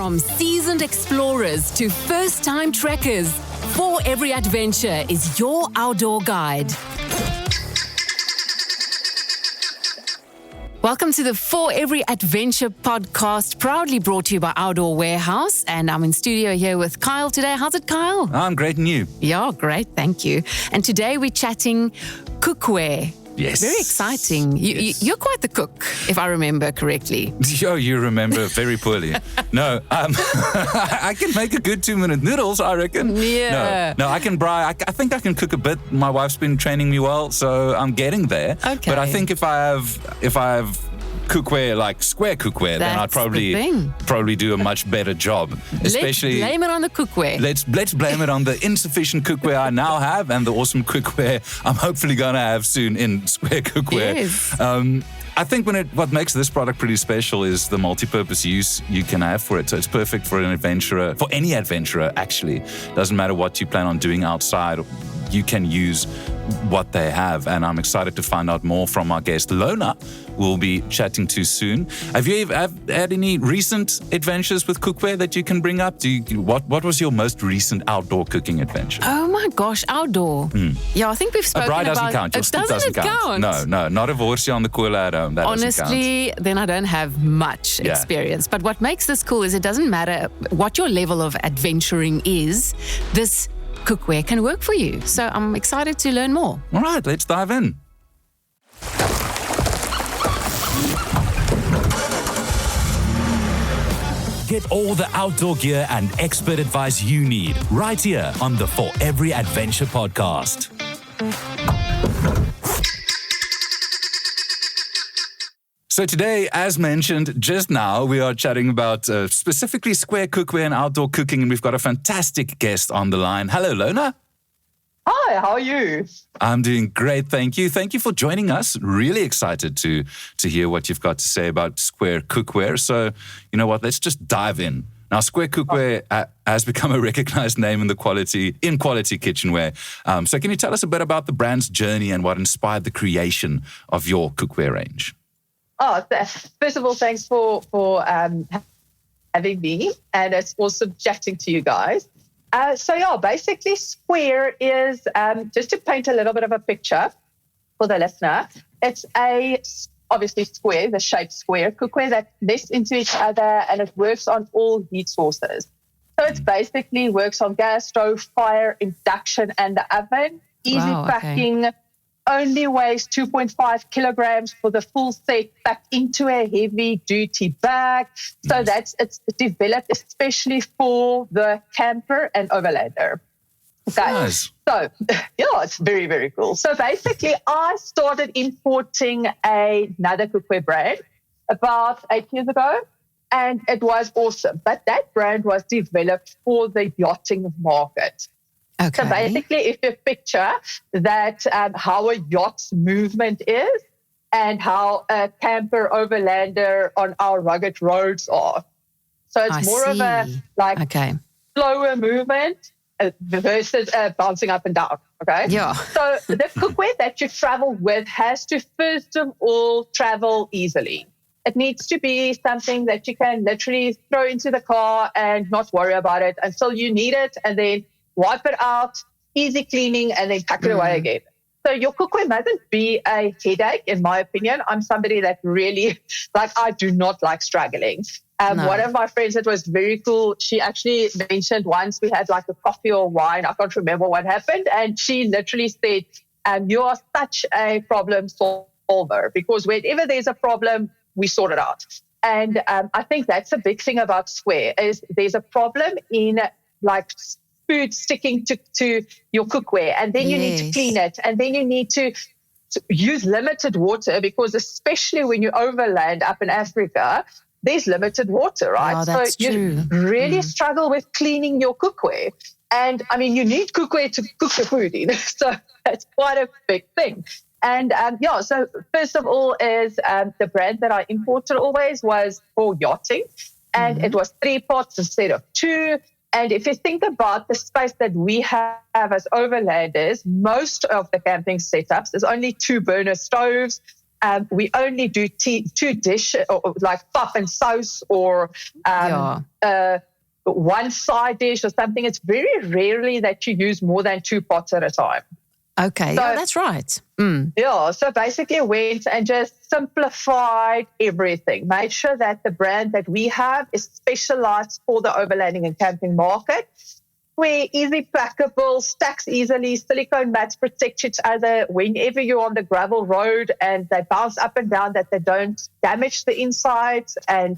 From seasoned explorers to first-time trekkers, For Every Adventure is your outdoor guide. Welcome to the For Every Adventure podcast, proudly brought to you by Outdoor Warehouse. And I'm in studio here with Kyle today. How's it, Kyle? I'm great, and you? Yeah, great. Thank you. And today we're chatting cookware. Yes. Very exciting. You're quite the cook, if I remember correctly. Oh, you remember very poorly. No, I can make a good 2-minute noodles, I reckon. Yeah. No, I can braai. I think I can cook a bit. My wife's been training me well, so I'm getting there. Okay. But I think if I have cookware like Square Cookware, then I'd probably do a much better job. Especially, let's blame it on the cookware. Let's blame it on the insufficient cookware I now have and the awesome cookware I'm hopefully going to have soon in Square Cookware. Yes. I think what makes this product pretty special is the multi-purpose use you can have for it. So it's perfect for an adventurer, for any adventurer actually. Doesn't matter what you plan on doing outside, you can use what they have. And I'm excited to find out more from our guest, Louna, we'll be chatting to soon. Have you had any recent adventures with cookware that you can bring up? What was your most recent outdoor cooking adventure? Oh my gosh, outdoor. Yeah, I think we've spoken about... A braai doesn't count. Your stick doesn't count. No, not a worsie on the koele at home. That honestly, then I don't have much experience. But what makes this cool is it doesn't matter what your level of adventuring is, this cookware can work for you. So I'm excited to learn more. All right, let's dive in. Get all the outdoor gear and expert advice you need right here on the For Every Adventure podcast. So today, as mentioned just now, we are chatting about specifically Square Cookware and outdoor cooking, and we've got a fantastic guest on the line. Hello, Louna. Hi, how are you? I'm doing great, thank you. Thank you for joining us. Really excited to hear what you've got to say about Square Cookware. So, you know what, let's just dive in. Now, Square Cookware has become a recognized name in quality kitchenware. So can you tell us a bit about the brand's journey and what inspired the creation of your cookware range? Oh, first of all, thanks for having me, and it's awesome chatting to you guys. Basically Square is, just to paint a little bit of a picture for the listener, it's obviously square, the shape square cookware that nests into each other, and it works on all heat sources. So it basically works on gas, stove, fire, induction, and the oven. Easy packing. Only weighs 2.5 kilograms for the full set, packed into a heavy-duty bag. So it's developed especially for the camper and overlander. Okay. Nice. So, it's very, very cool. So basically, I started importing another cookware brand about 8 years ago, and it was awesome. But that brand was developed for the yachting market. Okay. So basically, if you picture that how a yacht's movement is and how a camper overlander on our rugged roads are. So it's more of a slower movement versus bouncing up and down. Okay. Yeah. So the cookware that you travel with has to first of all travel easily. It needs to be something that you can literally throw into the car and not worry about it until you need it, and then wipe it out, easy cleaning, and then pack it away again. So your cookware mustn't be a headache, in my opinion. I'm somebody that really, I do not like struggling. No. One of my friends that was very cool, she actually mentioned once we had a coffee or wine. I can't remember what happened. And she literally said, you are such a problem solver, because whenever there's a problem, we sort it out. And I think that's a big thing about Square is there's a problem in food sticking to your cookware, and then you need to clean it, and then you need to use limited water, because especially when you overland up in Africa, there's limited water, right? Oh, that's so you really struggle with cleaning your cookware. And I mean, you need cookware to cook your food in. So that's quite a big thing. And so first of all is the brand that I imported always was for yachting, and it was 3 pots instead of 2. And if you think about the space that we have as overlanders, most of the camping setups is only 2 burner stoves, we only do two dishes, or like pap and sauce, or one side dish or something. It's very rarely that you use more than 2 pots at a time. Okay, So, that's right. Mm. Yeah, so basically went and just simplified everything. Made sure that the brand that we have is specialized for the overlanding and camping market. Where easy packable, stacks easily, silicone mats protect each other whenever you're on the gravel road, and they bounce up and down, that they don't damage the insides, and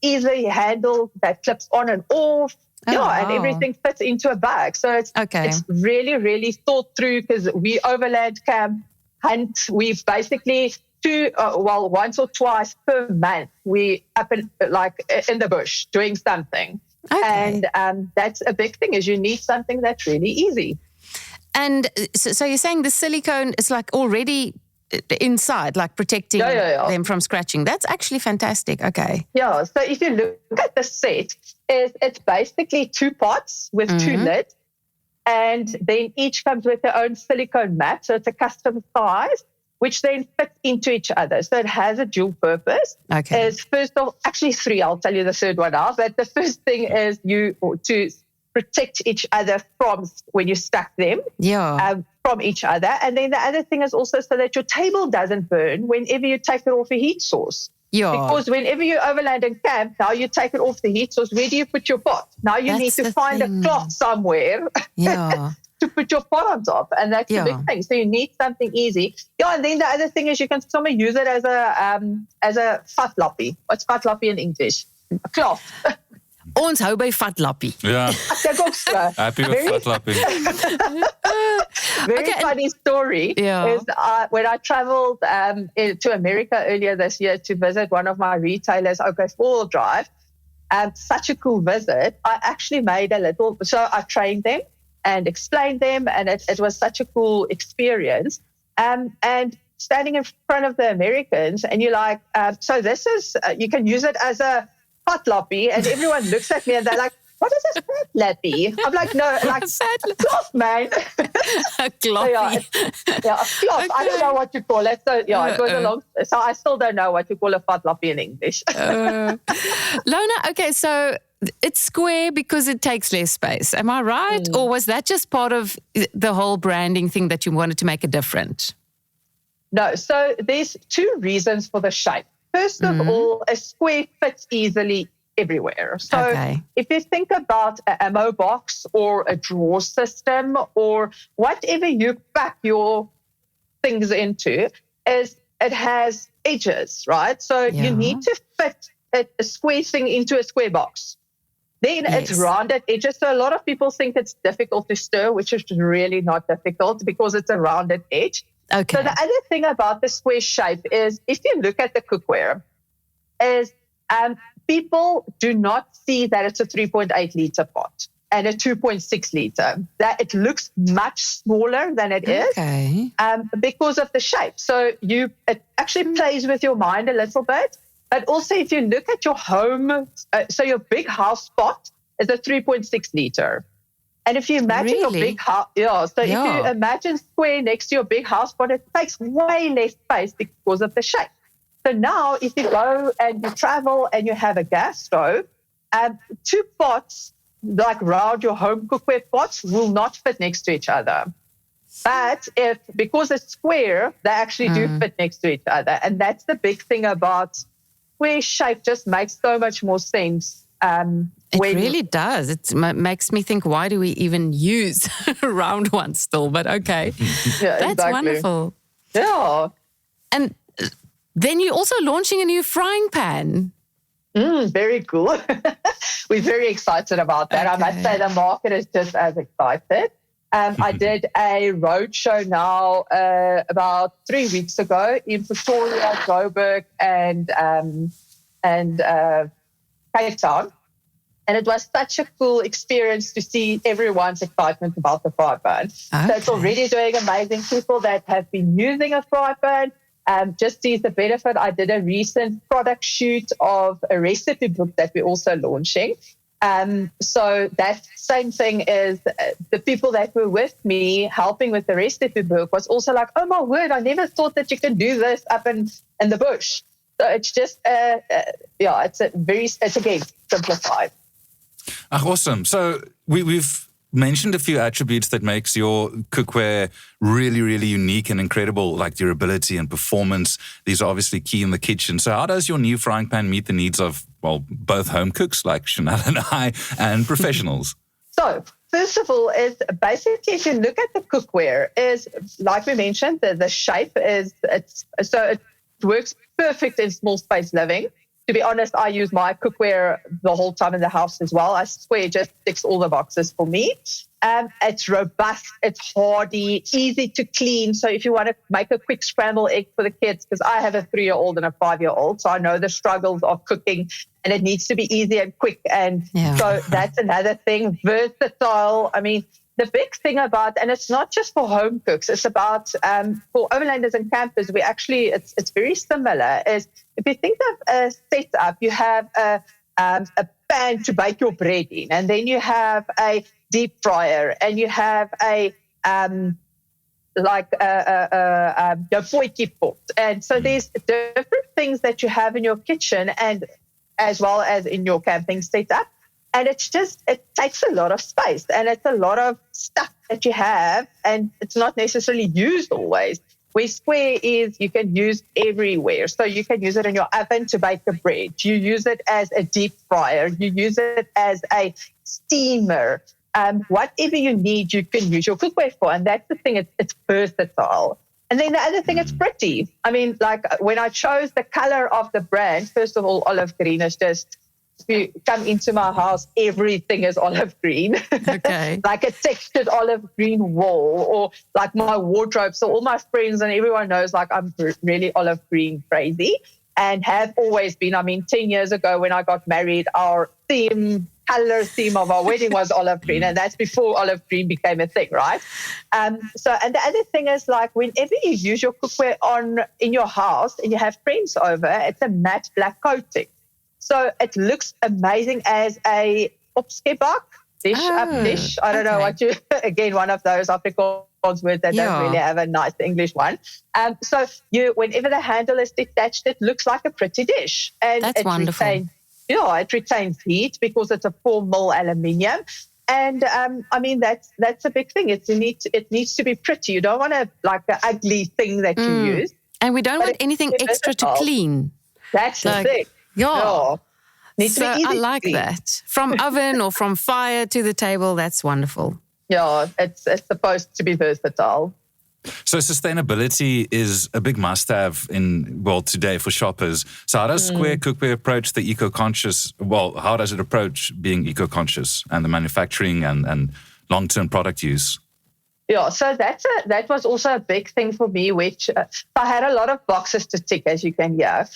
easily handle that clips on and off. And everything fits into a bag. So it's really, really thought through, because we overland, camp, hunt. We basically once or twice per month, we up in the bush doing something. Okay. And that's a big thing, is you need something that's really easy. And so you're saying the silicone is like already inside, like protecting them from scratching. That's actually fantastic. Okay. Yeah. So if you look at the set, it's basically 2 pots with 2 lids, and then each comes with their own silicone mat. So it's a custom size, which then fits into each other. So it has a dual purpose. Okay. Is first of all, actually 3, I'll tell you the third one now. But the first thing is to protect each other from, when you stack them, from each other. And then the other thing is also so that your table doesn't burn whenever you take it off a heat source. Yeah. Because whenever you overland and camp, now you take it off the heat source, where do you put your pot? Now you need to find a cloth somewhere to put your pot on top. And that's the big thing. So you need something easy. Yeah, and then the other thing is you can somewhere use it as a vatlappie. What's vatlappie in English? A cloth. Ons hou by vatlappie. Yeah. Happy with vatlappie. Very funny story is when I traveled to America earlier this year to visit one of my retailers, OK Four-Wheel Drive. Such a cool visit. I actually made so I trained them and explained them, and it was such a cool experience. And standing in front of the Americans, and you're like, so this is, you can use it as a vatlappie, and everyone looks at me and they're like, what is this vatlappie? I'm like, no, like a cloth, man. A cloth. A cloth. I don't know what you call it. So it goes along. So I still don't know what you call a vatlappie in English. Louna, okay, so it's square because it takes less space. Am I right? Or was that just part of the whole branding thing that you wanted to make it different? No, so there's 2 reasons for the shape. First of all, a square fits easily everywhere. So if you think about an ammo box or a drawer system or whatever you pack your things into, it has edges, right? So you need to fit a square thing into a square box. Then it's rounded edges. So a lot of people think it's difficult to stir, which is really not difficult because it's a rounded edge. Okay. So the other thing about the square shape is, if you look at the cookware, is people do not see that it's a 3.8 liter pot and a 2.6 liter. That it looks much smaller than it is because of the shape. So it actually plays with your mind a little bit. But also, if you look at your home, so your big house pot is a 3.6 liter. And if you imagine your big house, if you imagine square next to your big house pot, it takes way less space because of the shape. So now if you go and you travel and you have a gas stove, 2 pots, like round your home cookware pots, will not fit next to each other. But because it's square, they actually do fit next to each other. And that's the big thing about square shape, just makes so much more sense. It really does. It makes me think, why do we even use round ones still? But okay, that's wonderful. Yeah. And then you're also launching a new frying pan. Very cool. We're very excited about that. Okay. I must say the market is just as excited. I did a road show now about 3 weeks ago in Pretoria, Joburg, and Cape Town. And it was such a cool experience to see everyone's excitement about the fry pan. Okay. So it's already doing amazing. People that have been using a fry pan just sees the benefit. I did a recent product shoot of a recipe book that we're also launching. So that same thing is the people that were with me helping with the rest of the book was also like, oh my word, I never thought that you can do this up in the bush. So it's just, it's again simplified. Awesome. So we've mentioned a few attributes that makes your cookware really, really unique and incredible, like durability and performance. These are obviously key in the kitchen. So how does your new frying pan meet the needs of, well, both home cooks like Chanel and I and professionals? So first of all, is basically if you look at the cookware, is like we mentioned, the shape is it works perfect in small space living. To be honest, I use my cookware the whole time in the house as well. I swear it just ticks all the boxes for me. It's robust, it's hardy, easy to clean. So if you want to make a quick scrambled egg for the kids, because I have a 3-year-old and a 5-year-old, so I know the struggles of cooking, and it needs to be easy and quick. And so that's another thing. Versatile. I mean, the big thing about, and it's not just for home cooks, it's about for overlanders and campers, we actually, it's very similar, is if you think of a setup, you have a pan to bake your bread in, and then you have a deep fryer, and you have a potjie pot. And so there's different things that you have in your kitchen and as well as in your camping setup. And it takes a lot of space, and it's a lot of stuff that you have, and it's not necessarily used always. Where Square is, you can use everywhere. So you can use it in your oven to bake the bread. You use it as a deep fryer. You use it as a steamer. Whatever you need, you can use your cookware for. And that's the thing, it's versatile. And then the other thing, it's pretty. I mean, like when I chose the color of the brand, first of all, olive green is just, if you come into my house, everything is olive green. Okay. Like a textured olive green wall, or like my wardrobe. So all my friends and everyone knows like I'm really olive green crazy and have always been. I mean, 10 years ago when I got married, our color theme of our wedding was olive green, and that's before olive green became a thing, right? And the other thing is like whenever you use your cookware in your house and you have friends over, it's a matte black coating. So it looks amazing as a opskebak dish. I don't know what again, one of those Afrikaans words that don't really have a nice English one. So whenever the handle is detached, it looks like a pretty dish. And that's wonderful. It retains heat because it's a 4 mil aluminium. And I mean, that's a big thing. It needs to be pretty. You don't want an ugly thing that you use. And we don't want anything extra to clean. That's the thing. Needs to be easy I like that. From oven or from fire to the table, that's wonderful. Yeah, it's supposed to be versatile. So sustainability is a big must-have today for shoppers. So how does Square Cookware approach the eco-conscious, how does it approach being eco-conscious and the manufacturing and long-term product use? Yeah, so that was also a big thing for me, which I had a lot of boxes to tick, as you can hear,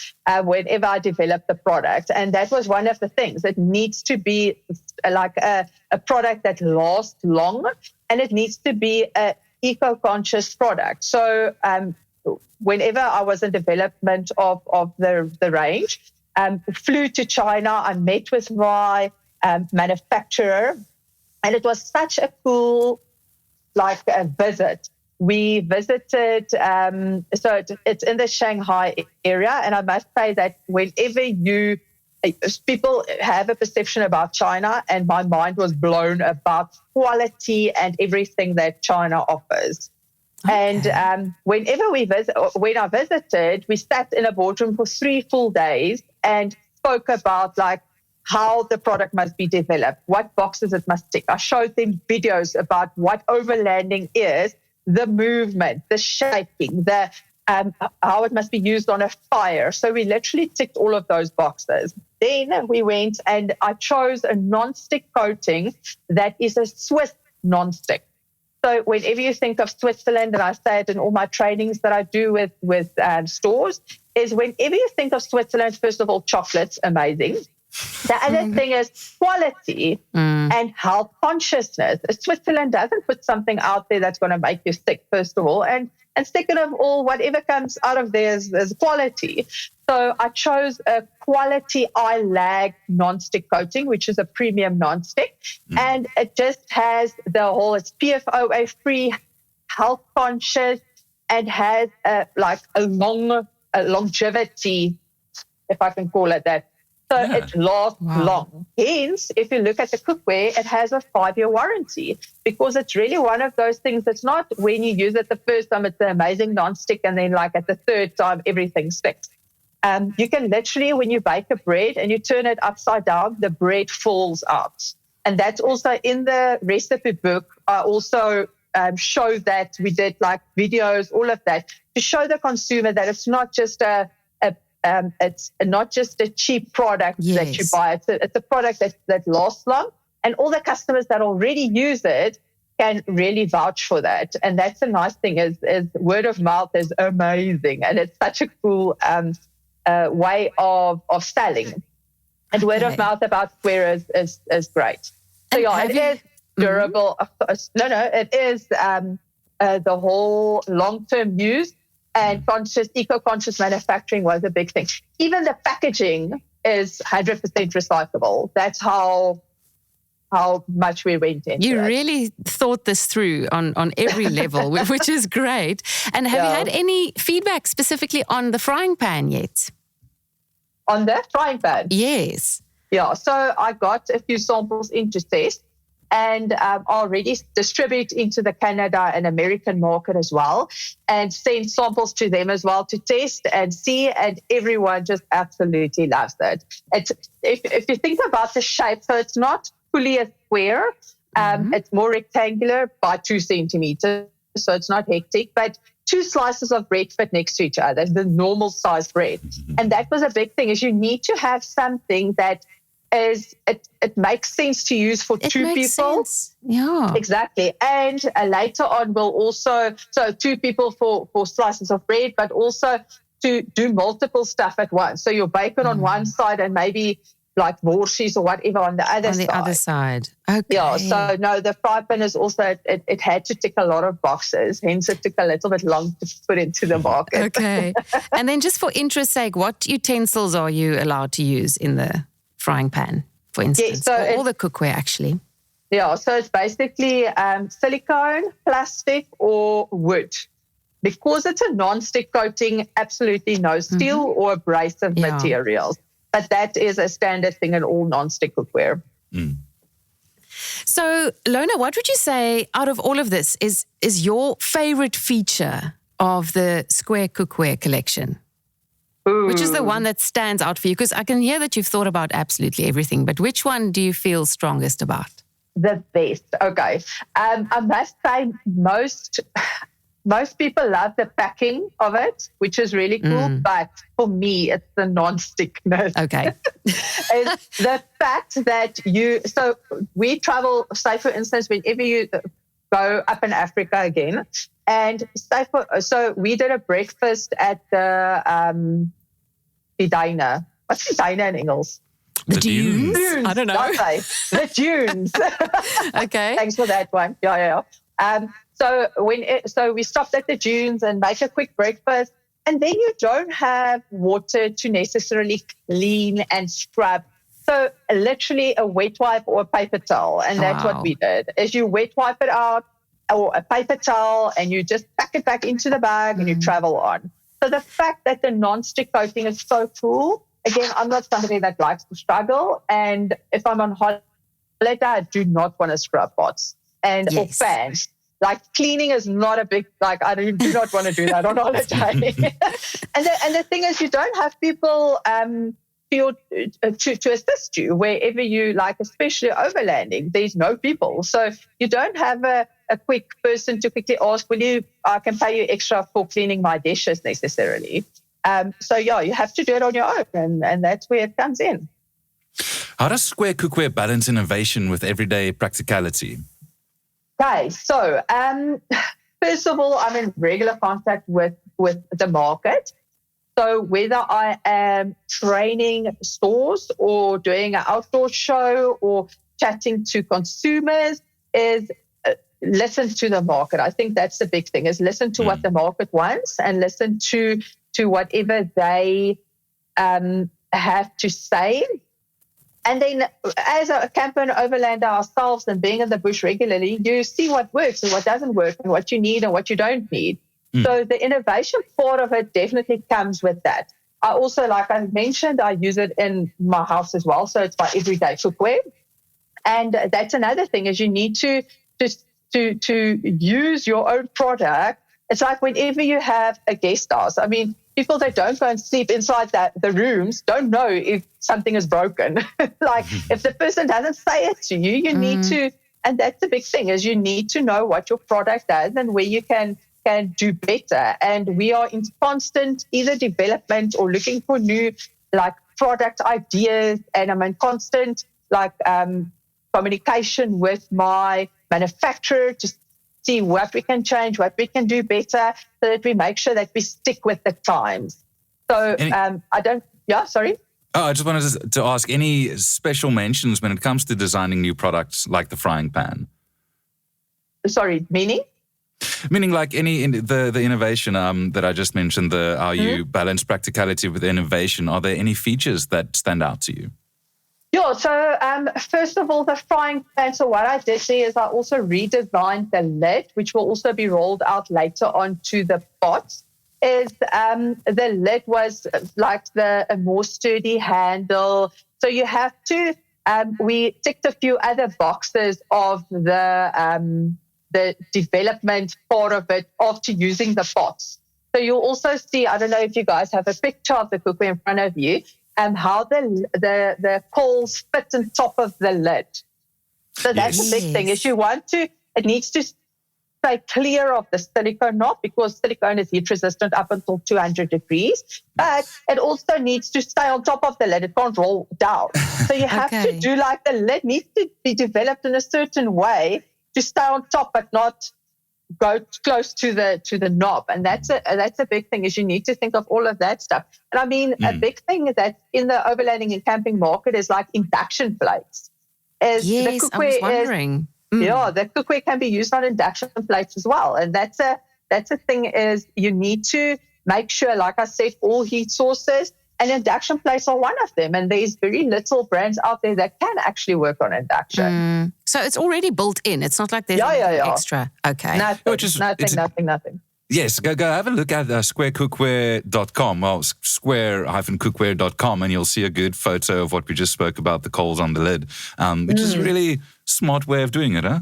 whenever I developed the product. And that was one of the things. It needs to be like a product that lasts long, and it needs to be an eco-conscious product. So whenever I was in development of the range, flew to China, I met with my manufacturer, and it was such a cool a visit. We visited, so it's in the Shanghai area, and I must say that whenever people have a perception about China, and my mind was blown about quality and everything that China offers. Okay. And when I visited, we sat in a boardroom for 3 full days and spoke about how the product must be developed, what boxes it must tick. I showed them videos about what overlanding is, the movement, the shaping, how it must be used on a fire. So we literally ticked all of those boxes. Then we went and I chose a non-stick coating that is a Swiss non-stick. So whenever you think of Switzerland, and I say it in all my trainings that I do with stores, is whenever you think of Switzerland, first of all, chocolate's amazing. The other thing is quality and health consciousness. Switzerland doesn't put something out there that's going to make you sick, first of all. And And second of all, whatever comes out of there is quality. So I chose a quality eye lag non-stick coating, which is a premium non-stick. And it just has it's PFOA free, health conscious, and has a longevity, if I can call it that. So it lasts long. Hence, if you look at the cookware, it has a 5-year warranty, because it's really one of those things that's not when you use it the first time, it's an amazing non-stick, and then like at the third time, everything sticks. You can literally, when you bake a bread and you turn it upside down, the bread falls out. And that's also in the recipe book. I also show that we did like videos, all of that, to show the consumer that it's not just it's not just a cheap product that you buy. It's a product that lasts long, and all the customers that already use it can really vouch for that. And that's a nice thing. Is word of mouth is amazing, and it's such a cool way of selling. And word of mouth about Square is great. So it is durable. It is the whole long-term use. And eco-conscious manufacturing was a big thing. Even the packaging is 100% recyclable. That's how much we went into You it. really thought this through on every level, which is great. And have you had any feedback specifically on the frying pan yet? On the frying pan? Yes. Yeah, so I got a few samples in to test, and already distribute into the Canada and American market as well, and send samples to them as well to test and see, and everyone just absolutely loves it. If you think about the shape, so it's not fully a square, it's more rectangular by 2 centimeters, so it's not hectic, but 2 slices of bread fit next to each other, the normal size bread. And that was a big thing, is you need to have something that it makes sense to use for 2 people. Sense. Yeah. Exactly. And later on we'll also, so 2 people for slices of bread, but also to do multiple stuff at once. So your bacon on one side and maybe like borschies or whatever on the other side. On the other side. Okay. Yeah. So no, the fry pan is also, it had to tick a lot of boxes. Hence it took a little bit long to put into the market. Okay. And then just for interest's sake, what utensils are you allowed to use in the frying pan, for instance? So or all the cookware, actually. Yeah, so it's basically silicone, plastic, or wood. Because it's a non-stick coating, absolutely no steel or abrasive materials. But that is a standard thing in all non-stick cookware. So, Louna, what would you say out of all of this is your favorite feature of the Square Cookware collection? Ooh. Which is the one that stands out for you? Because I can hear that you've thought about absolutely everything, but which one do you feel strongest about? The best. Okay. I must say most people love the packing of it, which is really cool. But for me, it's the non-stickness. Okay. It's the fact that so we travel, say for instance, whenever you go up in Africa again, and so we did a breakfast at the diner. What's the diner in English? The dunes? I don't know. Okay. The dunes. Okay. Thanks for that one. Yeah. So we stopped at the dunes and make a quick breakfast, and then you don't have water to necessarily clean and scrub. So literally a wet wipe or a paper towel, and that's what we did. Is you wet wipe it out, or a paper towel, and you just pack it back into the bag and you travel on. So the fact that the non-stick coating is so cool. Again, I'm not somebody that likes to struggle, and if I'm on holiday, I do not want to scrub pots or pans. Like cleaning is not a big, I do not want to do that on holiday. and the thing is, you don't have people to assist you wherever you like, especially overlanding. There's no people, so you don't have a quick person to quickly ask, I can pay you extra for cleaning my dishes necessarily. So you have to do it on your own, and that's where it comes in. How does Square Cookware balance innovation with everyday practicality? Okay, so first of all, I'm in regular contact with the market. So whether I am training stores or doing an outdoor show or chatting to consumers, is listen to the market. I think that's the big thing, is listen to what the market wants and listen to whatever they have to say. And then as a camper and overlander ourselves and being in the bush regularly, you see what works and what doesn't work and what you need and what you don't need. So the innovation part of it definitely comes with that. I also, like I mentioned, I use it in my house as well. So it's my everyday cookware. And that's another thing, is you need to use your own product. It's like whenever you have a guest house. I mean, people that don't go and sleep inside the rooms don't know if something is broken. Like if the person doesn't say it to you, you need to, and that's the big thing, is you need to know what your product does and where you can do better. And we are in constant either development or looking for new like product ideas. And I'm in constant like communication with my manufacturer to see what we can change, what we can do better, so that we make sure that we stick with the times. So sorry. Oh, I just wanted to ask, any special mentions when it comes to designing new products like the frying pan? Sorry, meaning? Meaning like the innovation that I just mentioned, how you balance practicality with innovation. Are there any features that stand out to you? Yeah, so first of all, the frying pan. So what I did there is I also redesigned the lid, which will also be rolled out later on to the pot. Is the lid was like a more sturdy handle. So you have to, we ticked a few other boxes of the development part of it after using the pots. So you'll also see, I don't know if you guys have a picture of the cookware in front of you, how the coals fit on top of the lid. So that's the big thing, is you want to, it needs to stay clear of the silicone knob, because silicone is heat resistant up until 200 degrees, but it also needs to stay on top of the lid. It can't roll down. So you have to do like the lid needs to be developed in a certain way to stay on top, but not go close to the knob. And that's a big thing, is you need to think of all of that stuff. And I mean, a big thing that's in the overlanding and camping market is like induction plates. Yes, I was wondering. Yeah, the cookware can be used on induction plates as well. And that's a thing, is you need to make sure, like I said, all heat sources, and induction plates are one of them. And there's very little brands out there that can actually work on induction. So it's already built in. It's not like there's extra. Okay. Nothing. Yes, go have a look at squarecookware.com. Well, square-cookware.com, and you'll see a good photo of what we just spoke about, the coals on the lid, which is a really smart way of doing it, huh?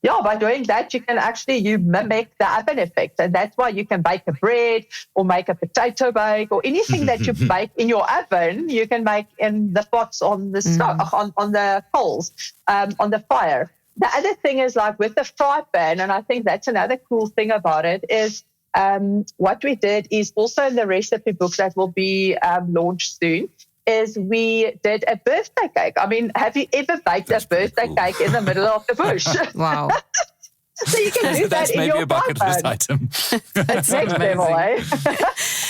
Yeah, by doing that, you can you mimic the oven effect. And that's why you can bake a bread or make a potato bake, or anything that you bake in your oven, you can make in the pots on the stove, on the coals, on the fire. The other thing is like with the fry pan, and I think that's another cool thing about it, is what we did is also in the recipe book that will be launched soon, is we did a birthday cake. I mean, have you ever baked a birthday cake in the middle of the bush? Wow. So you can do that in your bucket list item. It's next level, eh?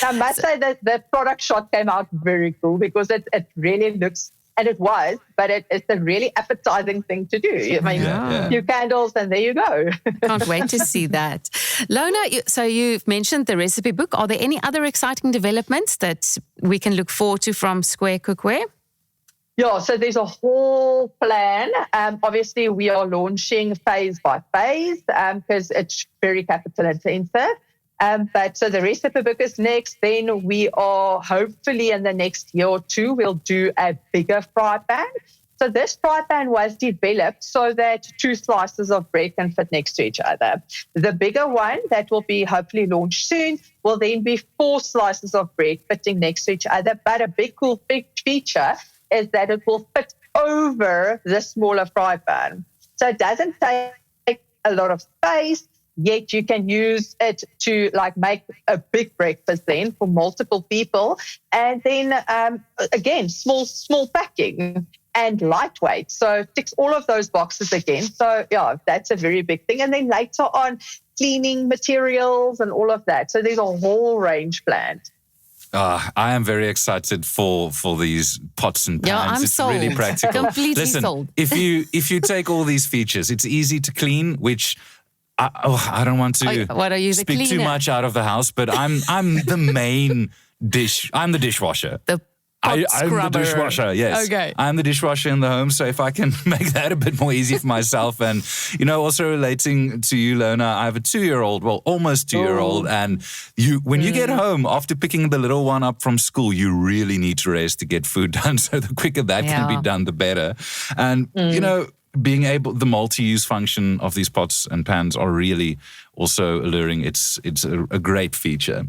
I must say that the product shot came out very cool, because it really looks, and it was, but it's a really appetizing thing to do. I mean, a few candles and there you go. Can't wait to see that. Louna, so you've mentioned the recipe book. Are there any other exciting developments that we can look forward to from Square Cookware? Yeah, so there's a whole plan. Obviously, we are launching phase by phase because it's very capital intensive. But so the recipe book is next. Then we are hopefully in the next year or two, we'll do a bigger fry pan. So this fry pan was developed so that 2 slices of bread can fit next to each other. The bigger one that will be hopefully launched soon will then be 4 slices of bread fitting next to each other. But a big feature is that it will fit over the smaller fry pan. So it doesn't take a lot of space, yet you can use it to like make a big breakfast then for multiple people. And then again, small packing and lightweight. So it ticks all of those boxes again. So yeah, that's a very big thing. And then later on, cleaning materials and all of that. So there's a whole range planned. I am very excited for these pots and pans. Yeah, I'm it's sold. really practical. Completely Listen, sold. if you take all these features, it's easy to clean, which I don't want to What are you, the speak too cleaner? much out of the house, but I'm the main I'm the dishwasher. The pot I'm the scrubber. dishwasher, yes. Okay. I'm the dishwasher in the home, so if I can make that a bit more easy for myself. And, also relating to you, Louna, I have a 2-year-old, well, almost 2-year-old, and when you get home, after picking the little one up from school, you really need to rest to get food done. So the quicker that can be done, the better. And, being able, the multi-use function of these pots and pans are really also alluring. It's a great feature.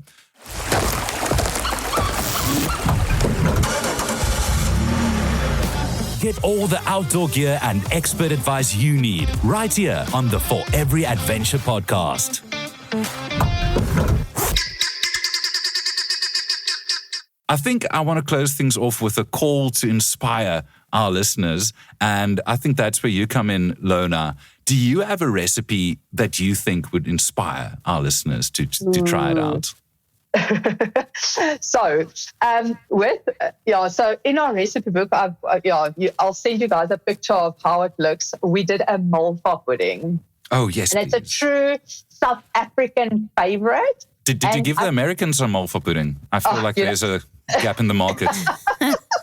Get all the outdoor gear and expert advice you need right here on the For Every Adventure podcast. I think I want to close things off with a call to inspire our listeners. And I think that's where you come in, Louna. Do you have a recipe that you think would inspire our listeners to try it out? So in our recipe book, I'll send you guys a picture of how it looks. We did a malva pudding. Oh, yes, and it's a true South African favorite. Did you give the Americans some malva pudding? I feel like there's a gap in the market.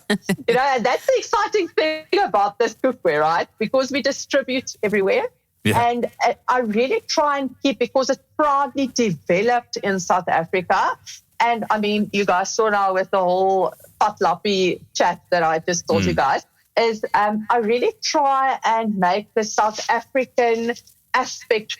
And that's the exciting thing about this cookware, right? Because we distribute everywhere. Yeah. And I really try and keep, because it's proudly developed in South Africa. And I mean, you guys saw now with the whole patlappie chat that I just told you guys, is I really try and make the South African aspect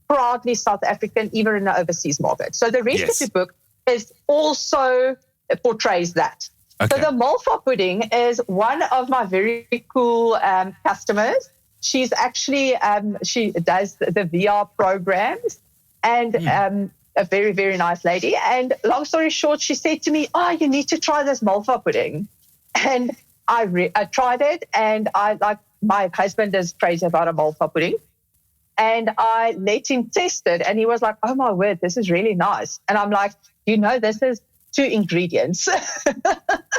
proudly South African, even in the overseas market. So the recipe book is also portrays that. Okay. So the malva pudding is one of my very cool customers. She's actually, she does the VR programs, and a very, very nice lady. And long story short, she said to me, you need to try this malva pudding. And I tried it, and my husband is crazy about a malva pudding. And I let him test it, and he was like, oh my word, this is really nice. And I'm like, this is 2 ingredients. Share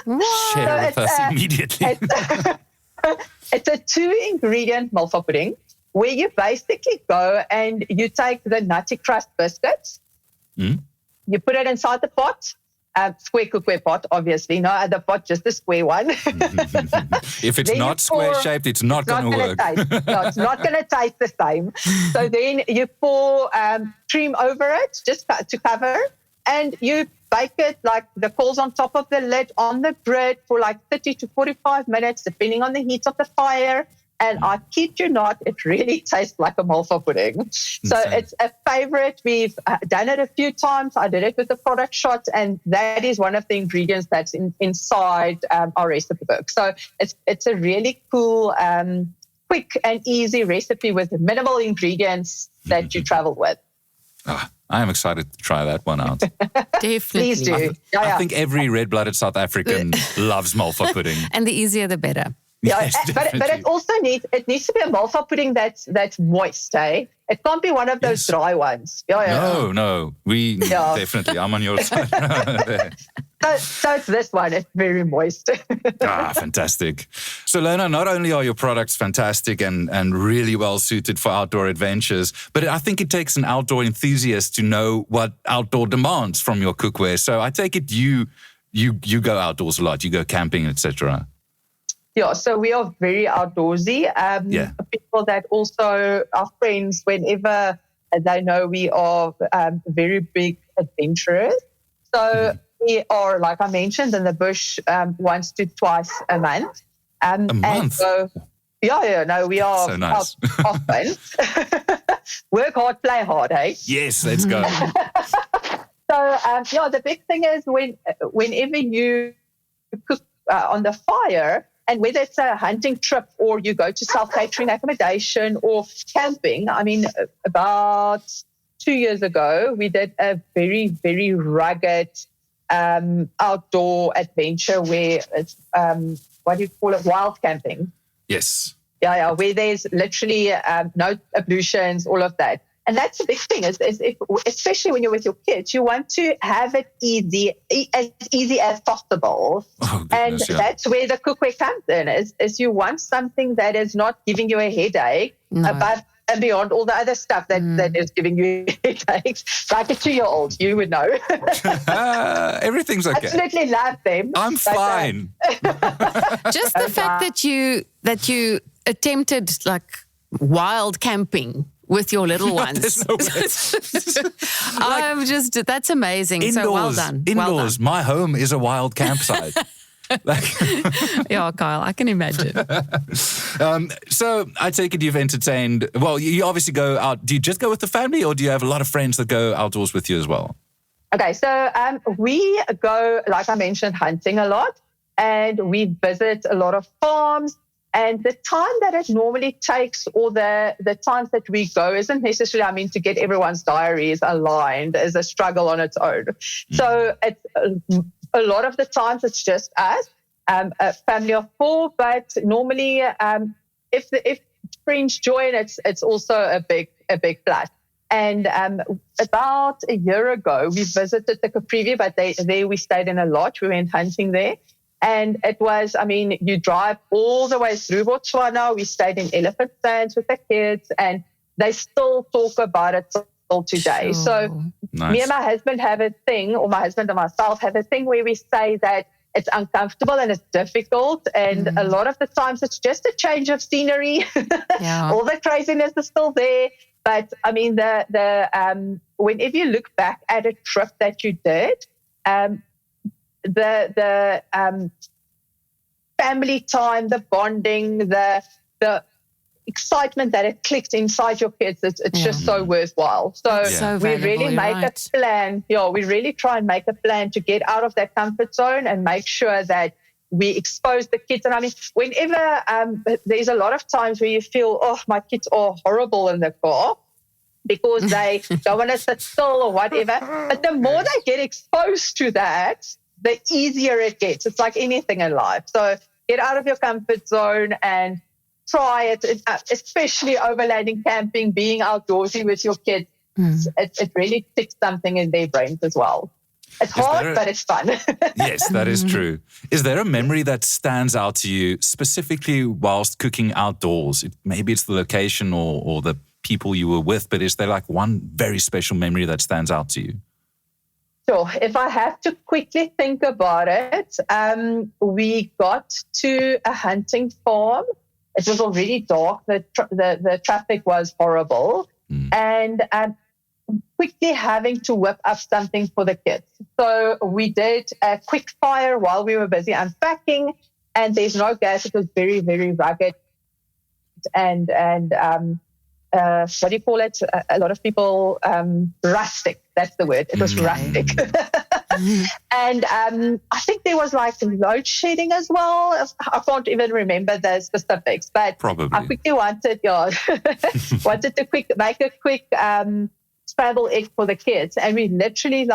with us immediately. It's a 2-ingredient malva pudding where you basically go and you take the nutty crust biscuits, you put it inside the pot, Square Cookware pot, obviously, no other pot, just the square one. If it's not square-shaped, it's not going to work. It's not going to taste the same. So then you pour cream over it, just to cover, and you bake it like the coals on top of the lid on the grid for like 30 to 45 minutes, depending on the heat of the fire. And I kid you not, it really tastes like a malva pudding. So it's a favorite. We've done it a few times. I did it with the product shot, and that is one of the ingredients that's inside our recipe book. So it's a really cool, quick and easy recipe with minimal ingredients that you travel with. I am excited to try that one out. Definitely. Please do. I think every red-blooded South African loves malva pudding. And the easier, the better. Yes, but it also needs to be a malva pudding that's moist, eh? It can't be one of those dry ones. No. We definitely, I'm on your side. So it's this one. It's very moist. Fantastic. So, Louna, not only are your products fantastic and really well suited for outdoor adventures, but I think it takes an outdoor enthusiast to know what outdoor demands from your cookware. So I take it you go outdoors a lot. You go camping, etc. Yeah, so we are very outdoorsy. People that also are friends, whenever they know we are very big adventurers. So we are, like I mentioned, in the bush once to twice a month. A month? And so, we are so nice. often. Work hard, play hard, eh? Yes, let's go. So, the big thing is whenever you cook on the fire, and whether it's a hunting trip or you go to self-catering accommodation or camping, I mean, about 2 years ago, we did a very, very rugged outdoor adventure where it's, what do you call it, wild camping. Yes. Yeah, where there's literally no ablutions, all of that. And that's the big thing is if, especially when you're with your kids, you want to have it as easy as possible. Oh, And goodness, yeah. that's where the cookware comes in is you want something that is not giving you a headache above and beyond all the other stuff that is giving you headaches. Like a 2-year-old, you would know. Everything's okay. Absolutely love them. I'm fine. Just the fact that you attempted like wild camping with your little ones. There's no way. That's amazing. Indoors, so well done. Indoors, my home is a wild campsite. Yeah, Kyle, I can imagine. So I take it you've entertained, well, you obviously go out. Do you just go with the family or do you have a lot of friends that go outdoors with you as well? Okay, so we go, like I mentioned, hunting a lot, and we visit a lot of farms. And the time that it normally takes, or the times that we go, isn't necessarily, to get everyone's diaries aligned is a struggle on its own. So it's a lot of the times it's just us, a family of 4, but normally if friends join, it's also a big plus. And about a year ago, we visited the Caprivi, but there we stayed in a lodge. We went hunting there. And it was, you drive all the way through Botswana. We stayed in elephant stands with the kids, and they still talk about it till today. Sure. So Nice. me and my husband have a thing, or my husband and myself have a thing where we say that it's uncomfortable and it's difficult. And a lot of the times it's just a change of scenery. Yeah. All the craziness is still there. But whenever you look back at a trip that you did, the family time, the bonding, the excitement that it clicks inside your kids, it's just so worthwhile. So we really make a plan. Yeah, we really try and make a plan to get out of that comfort zone and make sure that we expose the kids. And whenever there's a lot of times where you feel, oh, my kids are horrible in the car because they don't want to sit still or whatever. But the more they get exposed to that, the easier it gets. It's like anything in life. So get out of your comfort zone and try it, especially overlanding camping, being outdoorsy with your kids. It really ticks something in their brains as well. It's hard, but it's fun. Yes, that is true. Is there a memory that stands out to you specifically whilst cooking outdoors? Maybe it's the location or the people you were with, but is there like one very special memory that stands out to you? Sure. If I have to quickly think about it, we got to a hunting farm. It was already dark. The traffic was horrible. And quickly having to whip up something for the kids. So we did a quick fire while we were busy unpacking, and there's no gas. It was very, very rugged. And what do you call it? A lot of people, rustic. That's the word. It was rustic. And I think there was like load shedding as well. I can't even remember the specifics, but probably. I quickly wanted to make a quick scrambled egg for the kids. And we literally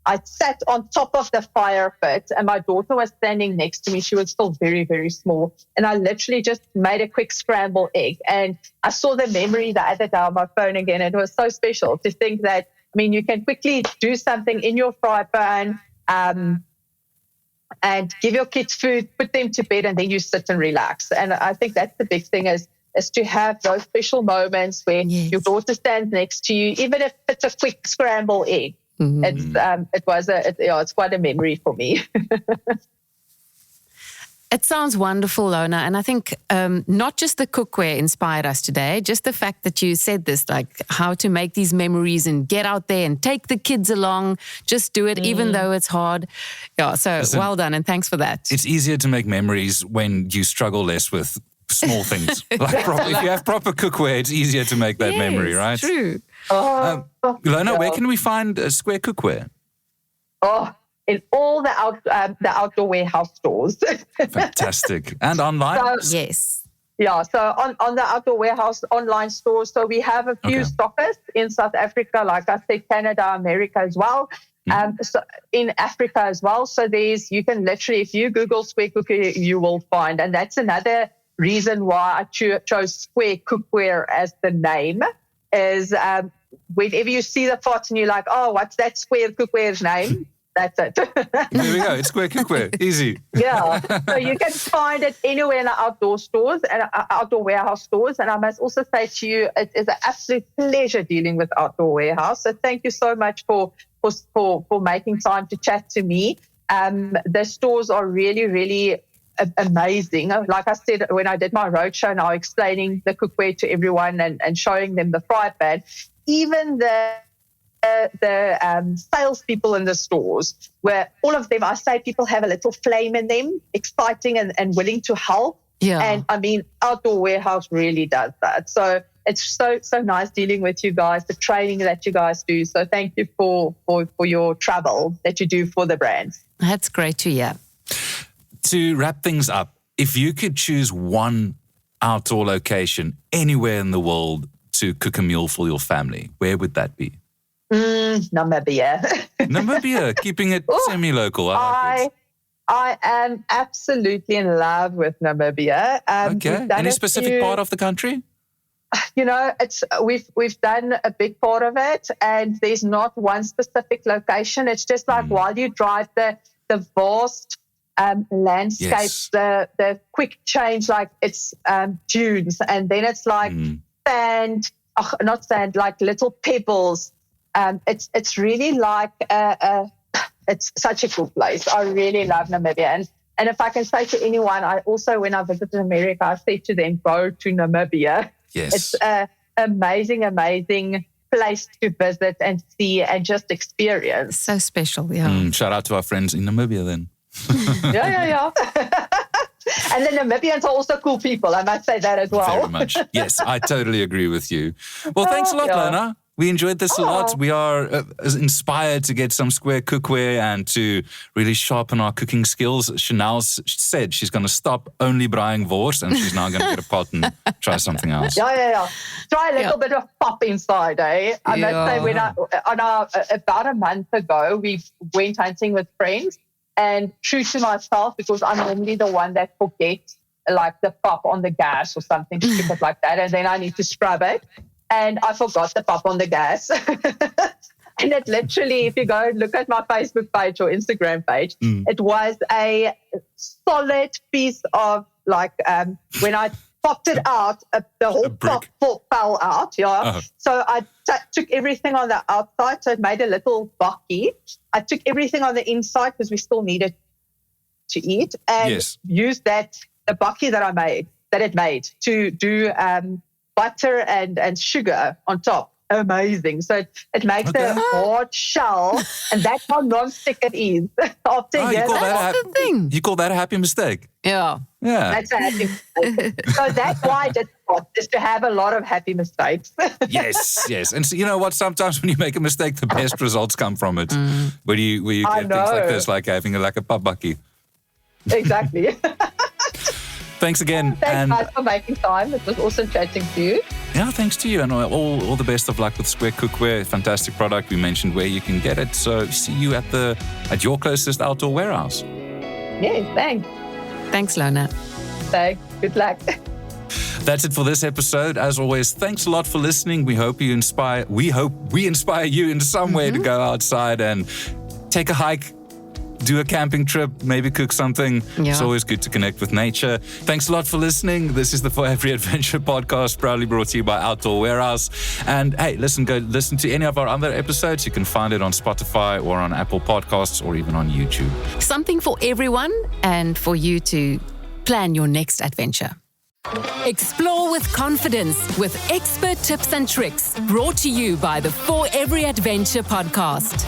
I sat on top of the fire pit and my daughter was standing next to me. She was still very, very small. And I literally just made a quick scrambled egg. And I saw the memory the other day on my phone again. It was so special to think that, you can quickly do something in your fry pan and give your kids food, put them to bed, and then you sit and relax. And I think that's the big thing is to have those special moments where your daughter stands next to you, even if it's a quick scrambled egg. It's quite a memory for me. It sounds wonderful, Louna. And I think not just the cookware inspired us today, just the fact that you said this, like how to make these memories and get out there and take the kids along, just do it, even though it's hard. Yeah, so well done and thanks for that. It's easier to make memories when you struggle less with small things. If you have proper cookware, it's easier to make that memory, right? True. Louna, where can we find Square Cookware? In all the outdoor warehouse stores. Fantastic. And online? Yes. Yeah, so on the outdoor warehouse online stores. So we have a few stockers in South Africa, like I said, Canada, America as well. So in Africa as well. So you can literally, if you Google Square Cookware, you will find. And that's another reason why I chose Square Cookware as the name is whenever you see the pot and you're like, oh, what's that Square Cookware's name? That's it. There we go. It's Square Cookware. Easy. Yeah. So you can find it anywhere in the outdoor stores and outdoor warehouse stores. And I must also say to you, it is an absolute pleasure dealing with Outdoor Warehouse. So thank you so much for making time to chat to me. The stores are really, really amazing. Like I said, when I did my roadshow now, explaining the cookware to everyone and showing them the fry pan, even the salespeople in the stores, where all of them, I say, people have a little flame in them, exciting and willing to help. Yeah. And I mean, Outdoor Warehouse really does that. So it's so nice dealing with you guys, the training that you guys do. So thank you for your travel that you do for the brands. That's great to hear. To wrap things up, if you could choose one outdoor location anywhere in the world to cook a meal for your family, where would that be? Namibia. Namibia, keeping it semi-local. I am absolutely in love with Namibia. Okay. Any specific part of the country? You know, we've done a big part of it, and there's not one specific location. It's just like while you drive the vast landscapes, the quick change, like it's dunes, and then it's like sand, not sand, like little pebbles. It's really like it's such a cool place. I really love Namibia. And if I can say to anyone, I also, when I visited America, I said to them, go to Namibia. Yes. It's an amazing place to visit and see and just experience. So special, yeah. Shout out to our friends in Namibia then. Yeah. And the Namibians are also cool people. I must say that as well. Very much. Yes, I totally agree with you. Well, thanks a lot, Louna. We enjoyed this a lot. We are inspired to get some Square Cookware and to really sharpen our cooking skills. Chanel said she's going to stop only braaiing wors and she's now going to get a pot and try something else. Yeah. Try a little bit of pop inside, eh? I must say, about a month ago, we went hunting with friends, and true to myself, because I'm normally the one that forgets like the pop on the gas or something stupid like that, and then I need to scrub it. And I forgot the pop on the gas. And it literally, if you go and look at my Facebook page or Instagram page, it was a solid piece of like, when I popped it out, the whole pop fell out. Yeah. Uh-huh. So I took everything on the outside. So it made a little bakkie. I took everything on the inside because we still needed to eat, and used the bakkie that it made to do, butter and sugar on top. Amazing. So it makes a hard shell, and that's how non-stick it is. After years, that's the thing. You call that a happy mistake? Yeah. That's a happy mistake. So that's why I did pot, is to have a lot of happy mistakes. Yes. And so, you know what? Sometimes when you make a mistake, the best results come from it. Where you get things like this, like having a pop bakkie. Exactly. Thanks again. Thanks, guys, for making time. It was awesome chatting to you. Yeah, thanks to you. And all the best of luck with Square Cookware. Fantastic product. We mentioned where you can get it. So see you at your closest outdoor warehouse. Yes, thanks. Thanks, Louna. Thanks. Good luck. That's it for this episode. As always, thanks a lot for listening. We hope we inspire you in some way to go outside and take a hike, do a camping trip, maybe cook something. Yeah. It's always good to connect with nature. Thanks a lot for listening. This is the For Every Adventure podcast, proudly brought to you by Outdoor Warehouse. And hey, go listen to any of our other episodes. You can find it on Spotify or on Apple Podcasts or even on YouTube. Something for everyone and for you to plan your next adventure. Explore with confidence with expert tips and tricks, brought to you by the For Every Adventure podcast.